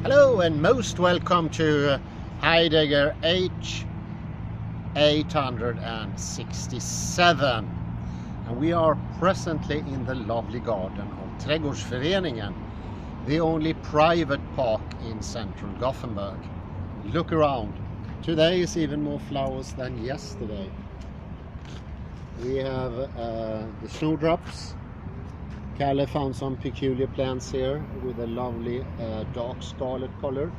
Hello and most welcome to Heidegger H867, and we are presently in the lovely garden of Trädgårdsföreningen, the only private park in central Gothenburg. Look around. Today is even more flowers than yesterday. We have the snowdrops. Kalle found some peculiar plants here with a lovely dark scarlet color.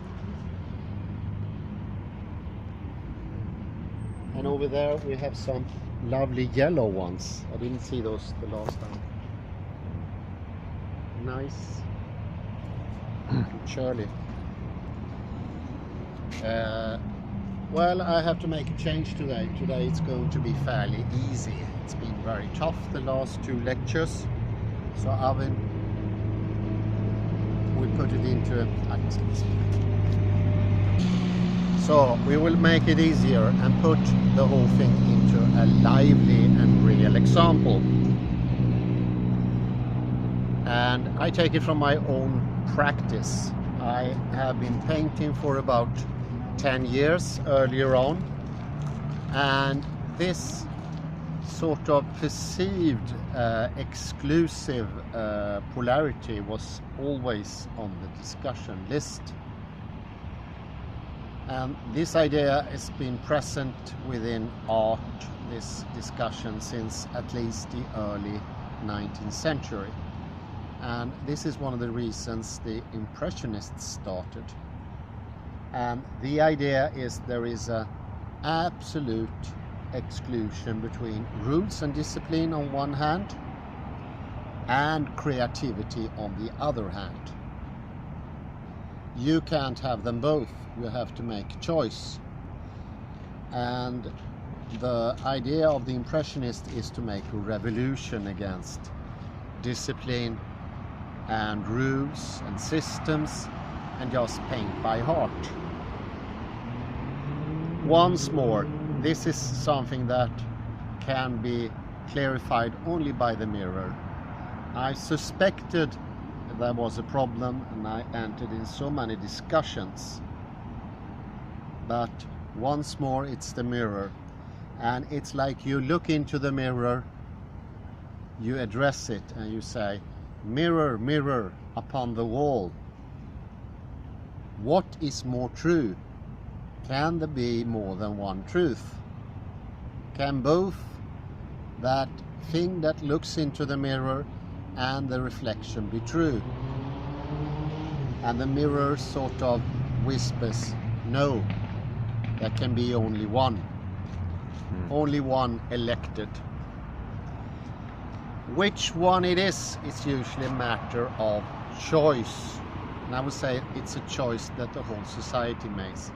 And over there we have some lovely yellow ones. I didn't see those the last time. Nice. Shirley. Well, I have to make a change today. Today it's going to be fairly easy. It's been very tough the last two lectures. So we put it into so we will make it easier and put the whole thing into a lively and real example. And I take it from my own practice. I have been painting for about 10 years earlier on, and this sort of perceived exclusive polarity was always on the discussion list. And this idea has been present within art, this discussion, since at least the early 19th century. And this is one of the reasons the Impressionists started. And the idea is there is an absolute exclusion between rules and discipline on one hand and creativity on the other hand. You can't have them both. You have to make a choice. And the idea of the Impressionist is to make a revolution against discipline and rules and systems and just paint by heart. Once more, this is something that can be clarified only by the mirror. I suspected there was a problem and I entered in so many discussions. But once more, it's the mirror. And it's like you look into the mirror, you address it and you say, "Mirror, mirror upon the wall, what is more true? Can there be more than one truth? Can both that thing that looks into the mirror and the reflection be true?" And the mirror sort of whispers, no, there can be only one. Only one elected. Which one it is usually a matter of choice. And I would say it's a choice that the whole society makes.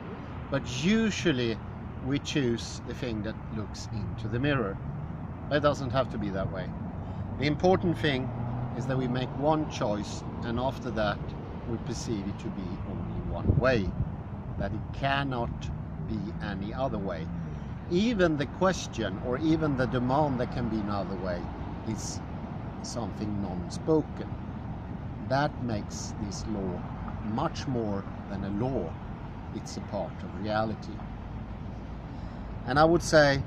But usually we choose the thing that looks into the mirror. It doesn't have to be that way. The important thing is that we make one choice, and after that we perceive it to be only one way, that it cannot be any other way. Even the question or even the demand that can be another way is something non-spoken. That makes this law much more than a law. It's a part of reality. And I would say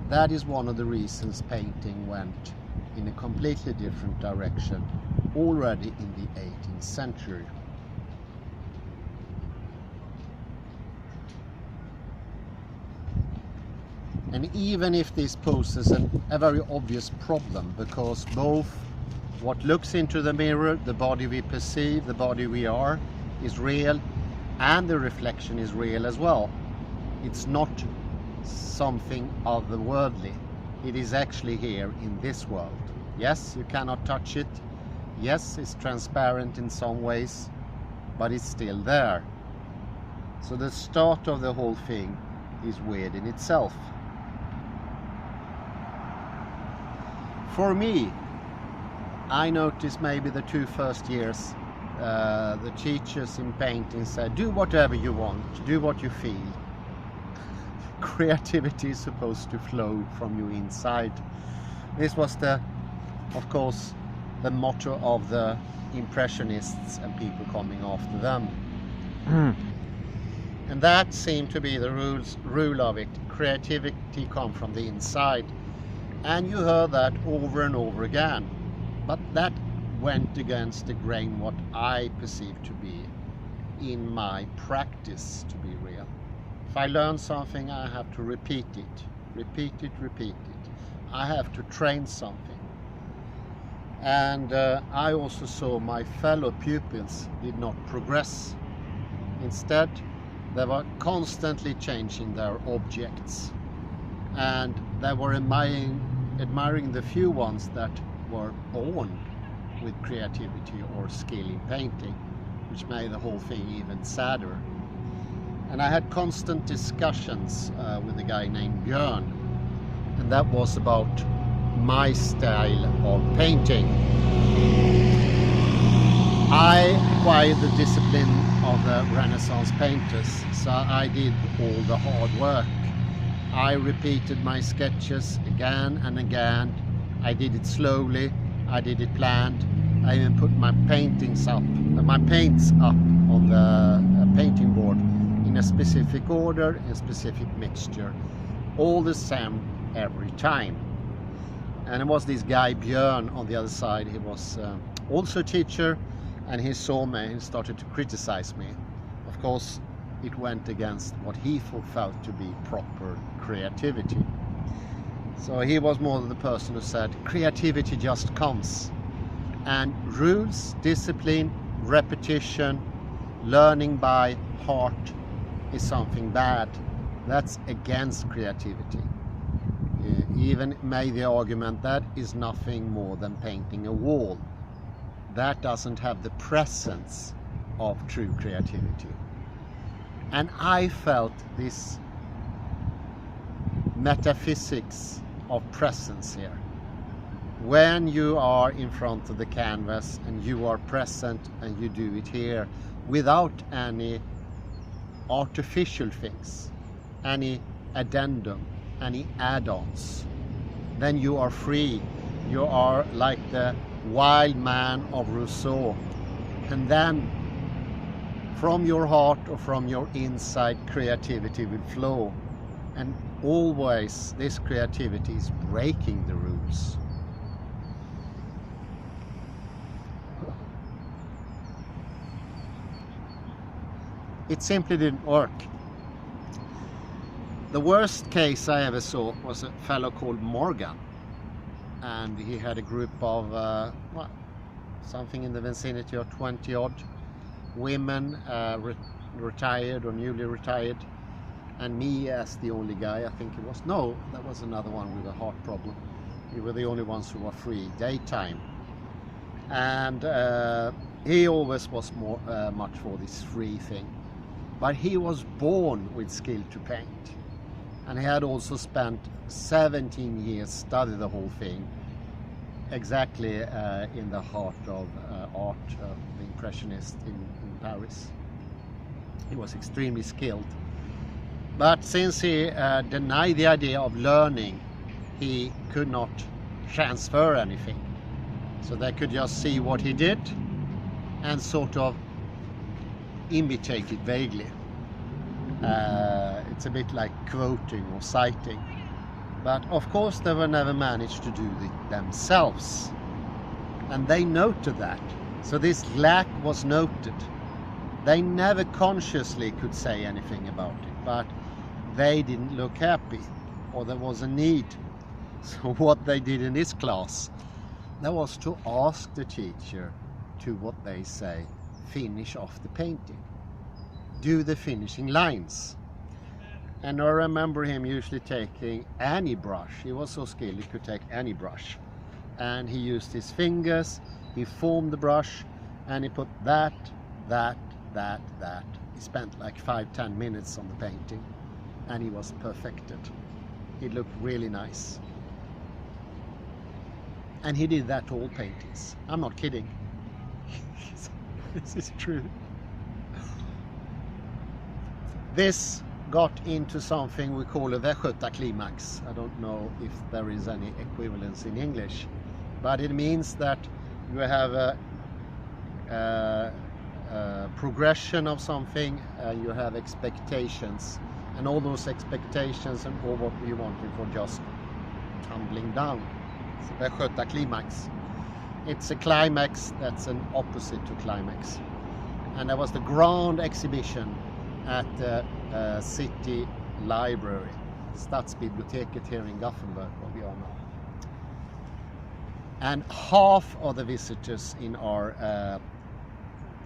that is one of the reasons painting went in a completely different direction already in the 18th century. And even if this poses a very obvious problem, because both what looks into the mirror, the body we perceive, the body we are, is real, and the reflection is real as well. It's not something otherworldly. It is actually here in this world. Yes, you cannot touch it. Yes, it's transparent in some ways, but it's still there. So the start of the whole thing is weird in itself. For me, I noticed maybe the 2 first years, the teachers in painting said, do whatever you want, do what you feel. Creativity is supposed to flow from you inside. This was of course, the motto of the Impressionists and people coming after them. And that seemed to be the rule of it. Creativity comes from the inside. And you heard that over and over again. But that went against the grain what I perceive to be in my practice, to be real. If I learn something, I have to repeat it. Repeat it, repeat it. I have to train something. And I also saw my fellow pupils did not progress. Instead, they were constantly changing their objects. And they were admiring the few ones that were born with creativity or skill in painting, which made the whole thing even sadder. And I had constant discussions with a guy named Björn, and that was about my style of painting. I acquired the discipline of the Renaissance painters, so I did all the hard work. I repeated my sketches again and again. I did it slowly, I did it planned. I even put my paints up on the painting board in a specific order, in a specific mixture, all the same every time. And it was this guy Björn on the other side. He was also a teacher, and he saw me and started to criticize me. Of course, it went against what he felt to be proper creativity. So he was more the person who said, creativity just comes. And rules, discipline, repetition, learning by heart is something bad. That's against creativity. He even made the argument that is nothing more than painting a wall. That doesn't have the presence of true creativity. And I felt this metaphysics of presence here. When you are in front of the canvas and you are present and you do it here without any artificial things, any addendum, any add-ons, then you are free. You are like the wild man of Rousseau. And then from your heart or from your inside, creativity will flow. And always this creativity is breaking the rules. It simply didn't work. The worst case I ever saw was a fellow called Morgan, and he had a group of something in the vicinity of 20 odd women, retired or newly retired, and me as the only guy. I think it was, no, that was another one with a heart problem. We were the only ones who were free daytime, and he always was much for this free thing. But he was born with skill to paint, and he had also spent 17 years studying the whole thing, exactly in the heart of art, the Impressionist in Paris. He was extremely skilled. But since he denied the idea of learning, he could not transfer anything. So they could just see what he did and sort of imitate it vaguely. It's a bit like quoting or citing. But of course they were never managed to do it themselves. And they noted that. So this lack was noted. They never consciously could say anything about it, but they didn't look happy, or there was a need. So what they did in this class, that was to ask the teacher to, what they say, finish off the painting. Do the finishing lines. And I remember him usually taking any brush. He was so skilled he could take any brush. And he used his fingers, he formed the brush, and he put that. He spent like 5-10 minutes on the painting, and he was perfected. It looked really nice. And he did that to all paintings. I'm not kidding. This is true. This got into something we call a Climax. I don't know if there is any equivalence in English, but it means that you have a progression of something, you have expectations, and all those expectations and all what we wanted for just tumbling down. So Climax. It's a climax that's an opposite to climax. And there was the grand exhibition at the city library, Stadsbiblioteket here in Gothenburg, where we are now. And half of the visitors in our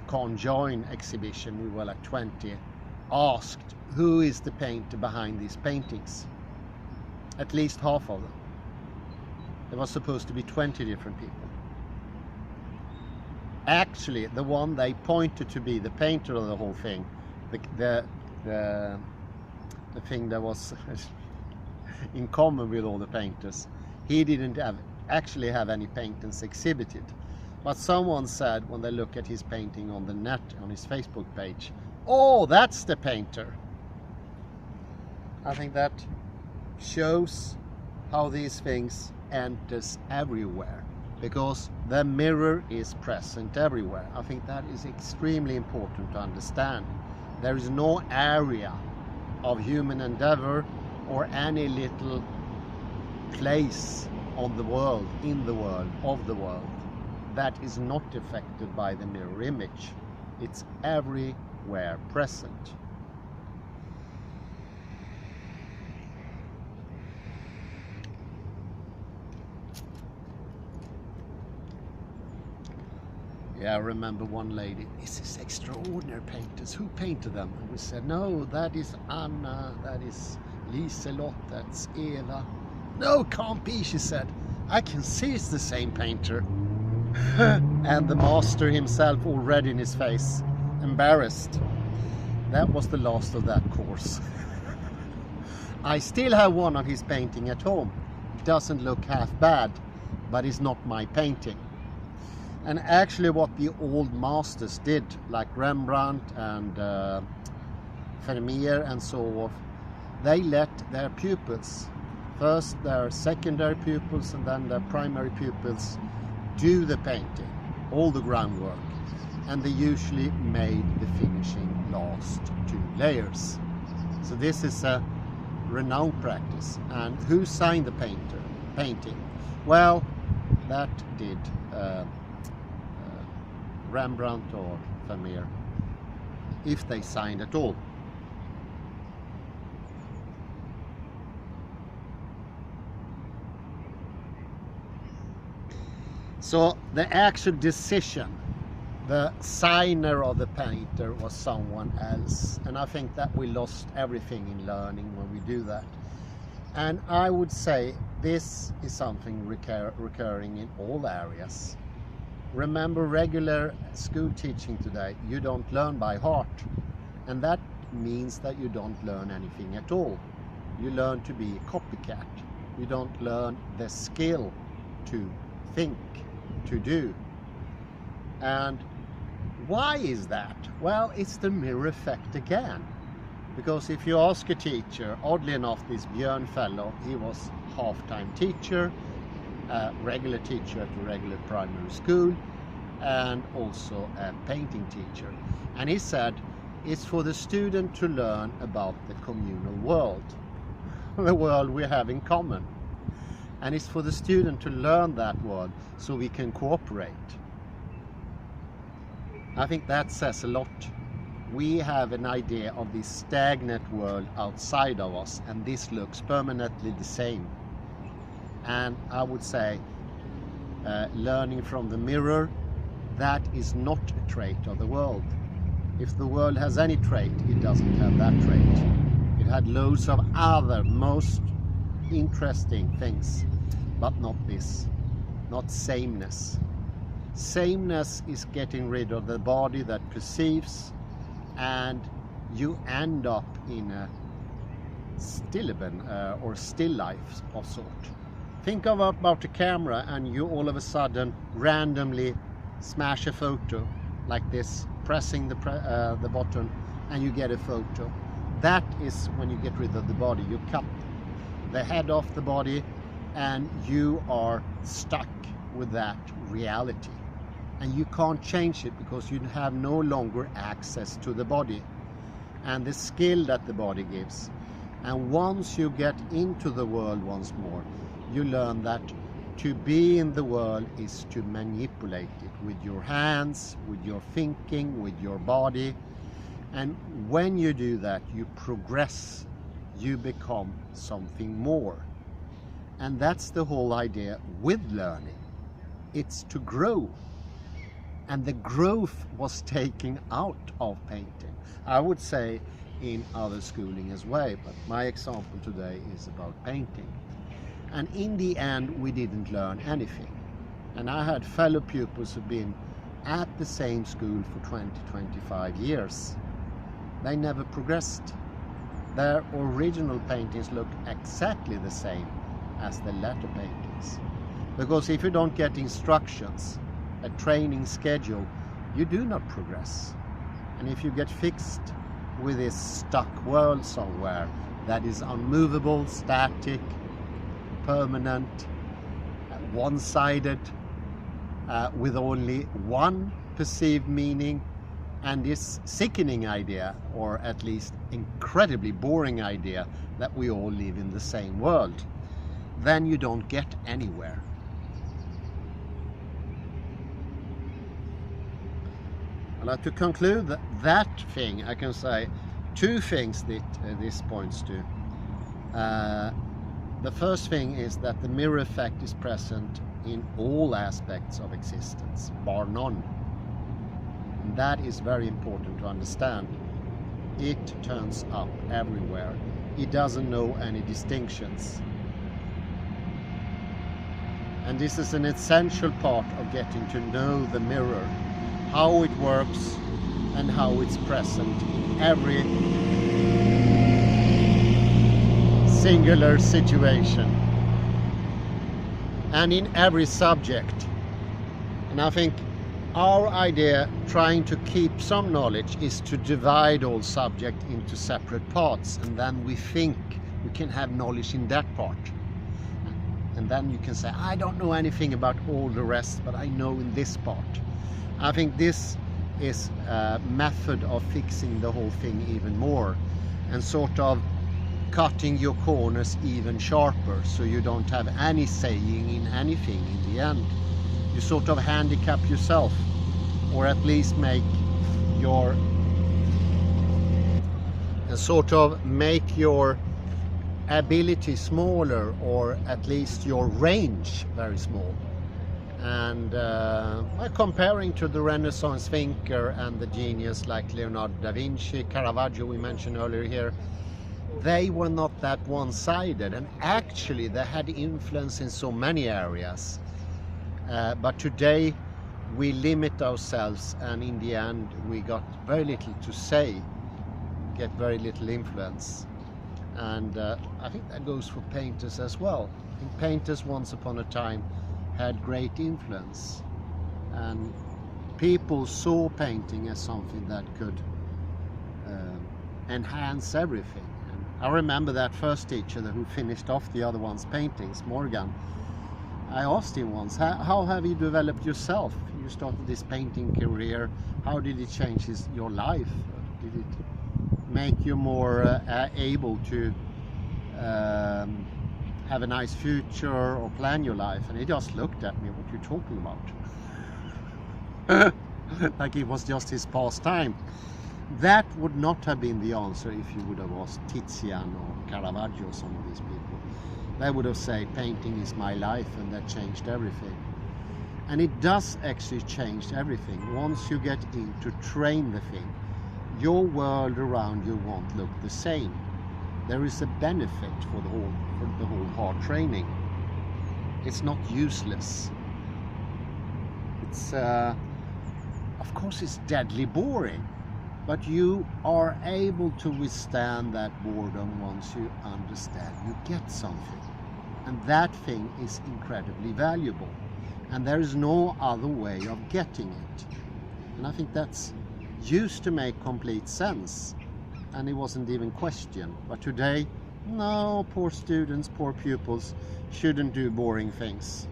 conjoined exhibition, we were like 20, asked who is the painter behind these paintings. At least half of them. There was supposed to be 20 different people. Actually, the one they pointed to be the painter of the whole thing, the thing that was in common with all the painters, he didn't actually have any paintings exhibited. But someone said when they look at his painting on the net, on his Facebook page, oh, that's the painter. I think that shows how these things enters everywhere, because the mirror is present everywhere. I think that is extremely important to understand. There is no area of human endeavor or any little place on the world, in the world, of the world, that is not affected by the mirror image. It's everywhere present. Yeah, I remember one lady, this is extraordinary painters, who painted them? And we said, no, that is Anna, that is Liselott, that's Eva. No, can't be, she said. I can see it's the same painter. And the master himself already in his face, embarrassed. That was the last of that course. I still have one of his painting at home. It doesn't look half bad, but it's not my painting. And actually what the old masters did, like Rembrandt and Vermeer and so forth, they let their pupils, first their secondary pupils and then their primary pupils, do the painting, all the groundwork. And they usually made the finishing last 2 layers. So this is a renowned practice. And who signed the painting? Well, that did Rembrandt or Vermeer, if they signed at all. So the actual decision, the signer of the painter was someone else, and I think that we lost everything in learning when we do that. And I would say this is something recurring in all areas. Remember regular school teaching today, you don't learn by heart, and that means that you don't learn anything at all. You learn to be a copycat. You don't learn the skill to think, to do. And why is that? Well, it's the mirror effect again. Because if you ask a teacher, oddly enough, this Björn fellow, he was half-time teacher, regular teacher at a regular primary school, and also a painting teacher. And he said, it's for the student to learn about the communal world, the world we have in common. And it's for the student to learn that world so we can cooperate. I think that says a lot. We have an idea of this stagnant world outside of us, and this looks permanently the same. And I would say, learning from the mirror, that is not a trait of the world. If the world has any trait, it doesn't have that trait. It had loads of other most interesting things, but not this, not sameness. Sameness is getting rid of the body that perceives, and you end up in a stilleben or still life of sort. Think about a camera and you all of a sudden randomly smash a photo like this, pressing the button, and you get a photo. That is when you get rid of the body. You cut the head off the body and you are stuck with that reality. and you can't change it because you have no longer access to the body and the skill that the body gives. And once you get into the world once more, you learn that to be in the world is to manipulate it with your hands, with your thinking, with your body. And when you do that, you progress, you become something more. And that's the whole idea with learning. It's to grow. And the growth was taken out of painting. I would say in other schooling as well, but my example today is about painting. And in the end, we didn't learn anything. And I had fellow pupils who've been at the same school for 20, 25 years. They never progressed. Their original paintings look exactly the same as the latter paintings. Because if you don't get instructions, a training schedule, you do not progress. And if you get fixed with this stuck world somewhere that is unmovable, static, permanent, one-sided, with only one perceived meaning, and this sickening idea, or at least incredibly boring idea, that we all live in the same world, then you don't get anywhere. To conclude that thing, I can say two things that this points to. The first thing is that the mirror effect is present in all aspects of existence, bar none. And that is very important to understand. It turns up everywhere. It doesn't know any distinctions. And this is an essential part of getting to know the mirror, how it works and how it's present in every singular situation and in every subject. And I think our idea, trying to keep some knowledge, is to divide all subject into separate parts, and then we think we can have knowledge in that part. And then you can say, I don't know anything about all the rest, but I know in this part. I think this is a method of fixing the whole thing even more, and sort of cutting your corners even sharper, so you don't have any saying in anything in the end. You sort of handicap yourself, or at least make your ability smaller, or at least your range very small. And by comparing to the Renaissance thinker and the genius like Leonardo da Vinci, Caravaggio we mentioned earlier here, they were not that one-sided, and actually they had influence in so many areas. But today we limit ourselves, and in the end we got very little to say, get very little influence. And I think that goes for painters as well. I think painters once upon a time had great influence, and people saw painting as something that could enhance everything. And I remember that first teacher who finished off the other one's paintings, Morgan. I asked him once, how have you developed yourself? You started this painting career. How did it change your life? Did it make you more able to have a nice future or plan your life? And he just looked at me, what are you talking about? Like it was just his pastime. That would not have been the answer if you would have asked Tizian or Caravaggio or some of these people. They would have said, painting is my life, and that changed everything. And it does actually change everything. Once you get in to train the thing, your world around you won't look the same. There is a benefit for the whole hard training. It's not useless. It's of course it's deadly boring, but you are able to withstand that boredom once you understand you get something, and that thing is incredibly valuable, and there is no other way of getting it. And I think that's used to make complete sense, and it wasn't even questioned. But today, no, poor students, poor pupils shouldn't do boring things.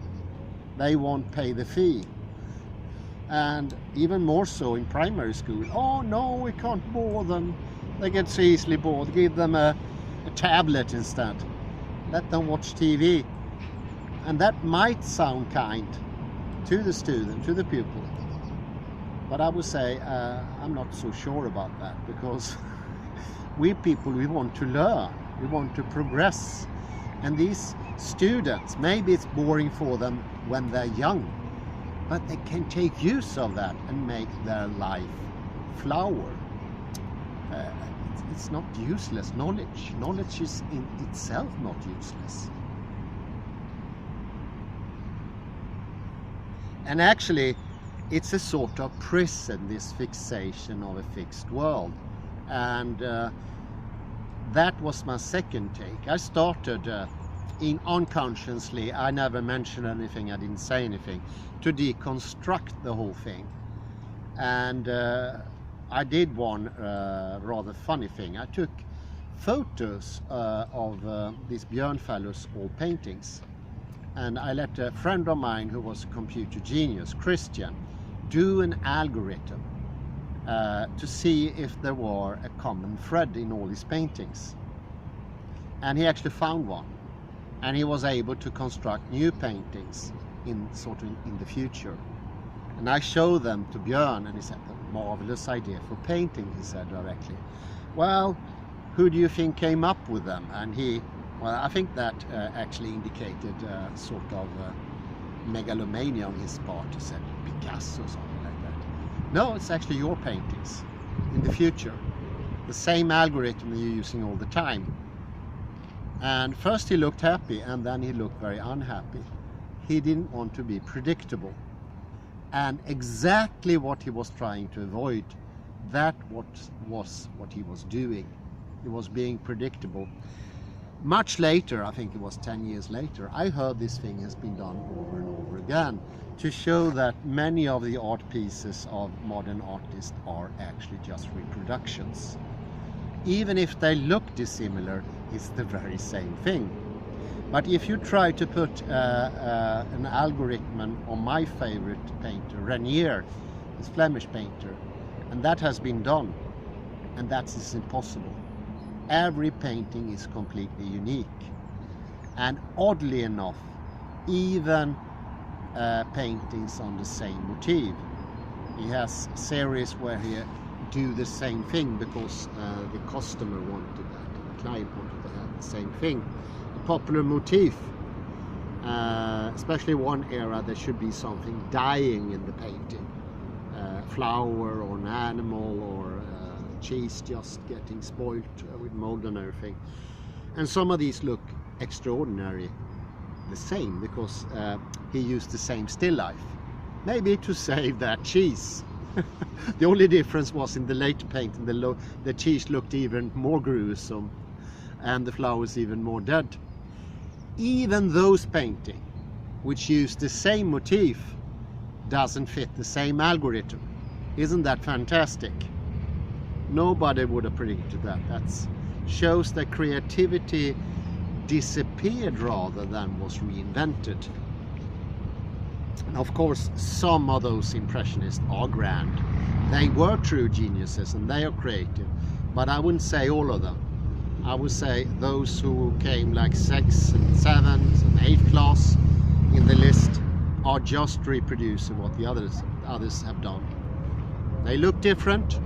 They won't pay the fee. and even more so in primary school. Oh no, we can't bore them. They get so easily bored. Give them a tablet instead. Let them watch TV. And that might sound kind to the student, to the pupil. But I would say I'm not so sure about that, because we people, we want to learn, we want to progress. And these students, maybe it's boring for them when they're young, but they can take use of that and make their life flower. It's not useless knowledge. Knowledge is in itself not useless. And actually, it's a sort of prison, this fixation of a fixed world. And that was my second take. I started unconsciously, I never mentioned anything, I didn't say anything, to deconstruct the whole thing. And I did one rather funny thing. I took photos of these Björnfällers old paintings. And I let a friend of mine who was a computer genius, Christian, do an algorithm to see if there were a common thread in all his paintings. And he actually found one. And he was able to construct new paintings in the future. And I showed them to Björn, and he said, "A marvelous idea for painting," he said directly. "Well, who do you think came up with them?" And well, I think that actually indicated sort of megalomania on his part. He said, "Picasso," or something like that. No, it's actually your paintings in the future. The same algorithm you're using all the time. And first he looked happy, and then he looked very unhappy. He didn't want to be predictable. And exactly what he was trying to avoid, that was what he was doing. He was being predictable. Much later, I think it was 10 years later, I heard this thing has been done over and over again to show that many of the art pieces of modern artists are actually just reproductions. Even if they look dissimilar, it's the very same thing. But if you try to put an algorithm on my favorite painter, Renier, this Flemish painter, and that has been done, and that is impossible. Every painting is completely unique. And oddly enough, even paintings on the same motif. He has series where he do the same thing because the customer wanted that, the client wanted to have the same thing. A popular motif, especially one era, there should be something dying in the painting. Flower or an animal or cheese just getting spoiled with mold and everything. And some of these look extraordinary the same because he used the same still life, maybe to save that cheese. The only difference was in the later painting, the cheese looked even more gruesome and the flowers even more dead. Even those paintings which use the same motif doesn't fit the same algorithm. Isn't that fantastic? Nobody would have predicted that. That shows that creativity disappeared rather than was reinvented. And of course, some of those impressionists are grand. They were true geniuses and they are creative, but I wouldn't say all of them. I would say those who came like 6th and 7th and 8th class in the list are just reproducing what the others have done. They look different,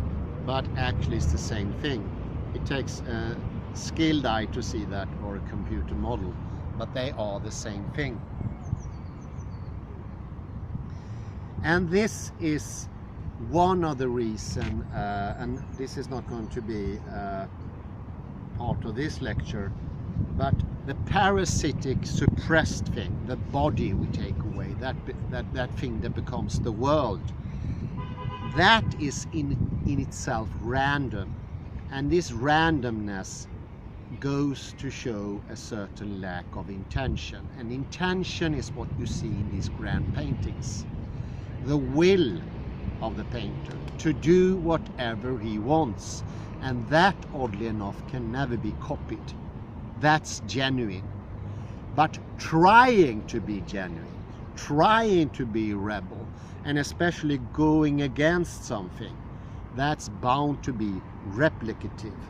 but actually it's the same thing. It takes a skilled eye to see that, or a computer model, but they are the same thing. And this is one of the reasons, and this is not going to be part of this lecture, but the parasitic suppressed thing, the body we take away, that thing that becomes the world, that is in itself random. And this randomness goes to show a certain lack of intention. And intention is what you see in these grand paintings. The will of the painter to do whatever he wants. And that, oddly enough, can never be copied. That's genuine. But trying to be genuine, trying to be rebel, and especially going against something, that's bound to be replicative.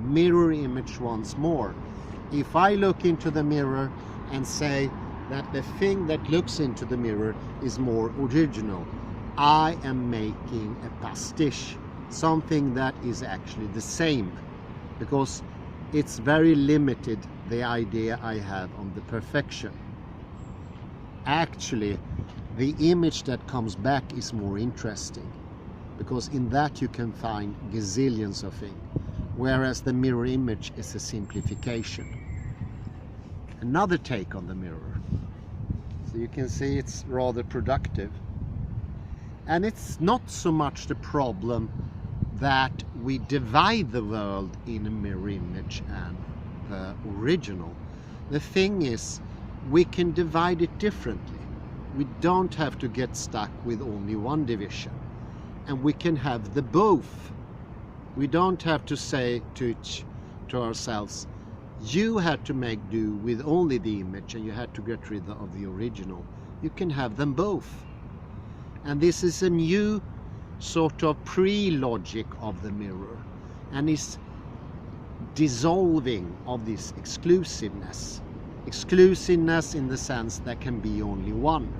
Mirror image once more. If I look into the mirror and say that the thing that looks into the mirror is more original, I am making a pastiche, something that is actually the same, because it's very limited, the idea I have on the perfection. Actually, the image that comes back is more interesting, because in that you can find gazillions of things, whereas the mirror image is a simplification. Another take on the mirror. So you can see it's rather productive. And it's not so much the problem that we divide the world in a mirror image and the original. The thing is, we can divide it differently. We don't have to get stuck with only one division. And we can have the both. We don't have to say to ourselves, you had to make do with only the image and you had to get rid of the original. You can have them both. And this is a new sort of pre-logic of the mirror, and is dissolving of this exclusiveness. Exclusiveness in the sense that can be only one.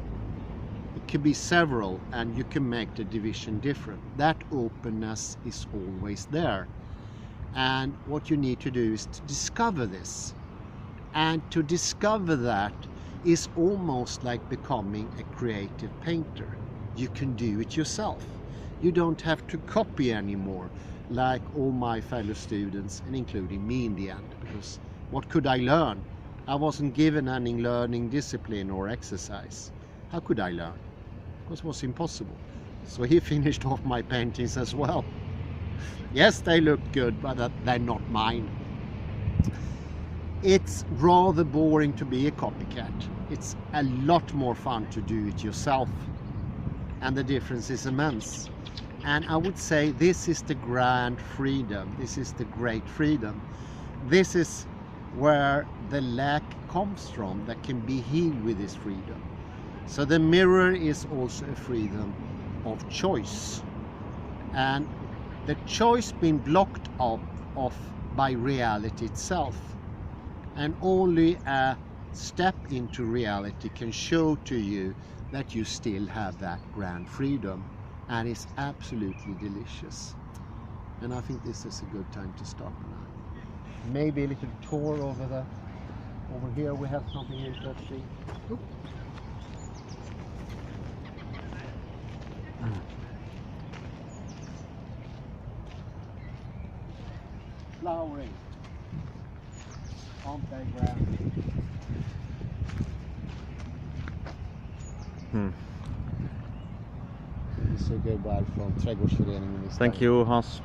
It could be several, and you can make the division different. That openness is always there. And what you need to do is to discover this. And to discover that is almost like becoming a creative painter. You can do it yourself. You don't have to copy anymore, like all my fellow students, and including me in the end. Because what could I learn? I wasn't given any learning discipline or exercise. How could I learn? Because it was impossible. So he finished off my paintings as well. Yes, they look good, but they're not mine. It's rather boring to be a copycat. It's a lot more fun to do it yourself. And the difference is immense. And I would say this is the grand freedom. This is the great freedom. This is where the lack comes from that can be healed with this freedom. So the mirror is also a freedom of choice. And the choice being blocked off by reality itself. And only a step into reality can show to you that you still have that grand freedom, and it's absolutely delicious. And I think this is a good time to stop now. Maybe a little tour over here. We have something interesting. Oop. Flowering. Aren't they grand? This is a goodbye from Trädgårdsföreningen. Thank you, Hans.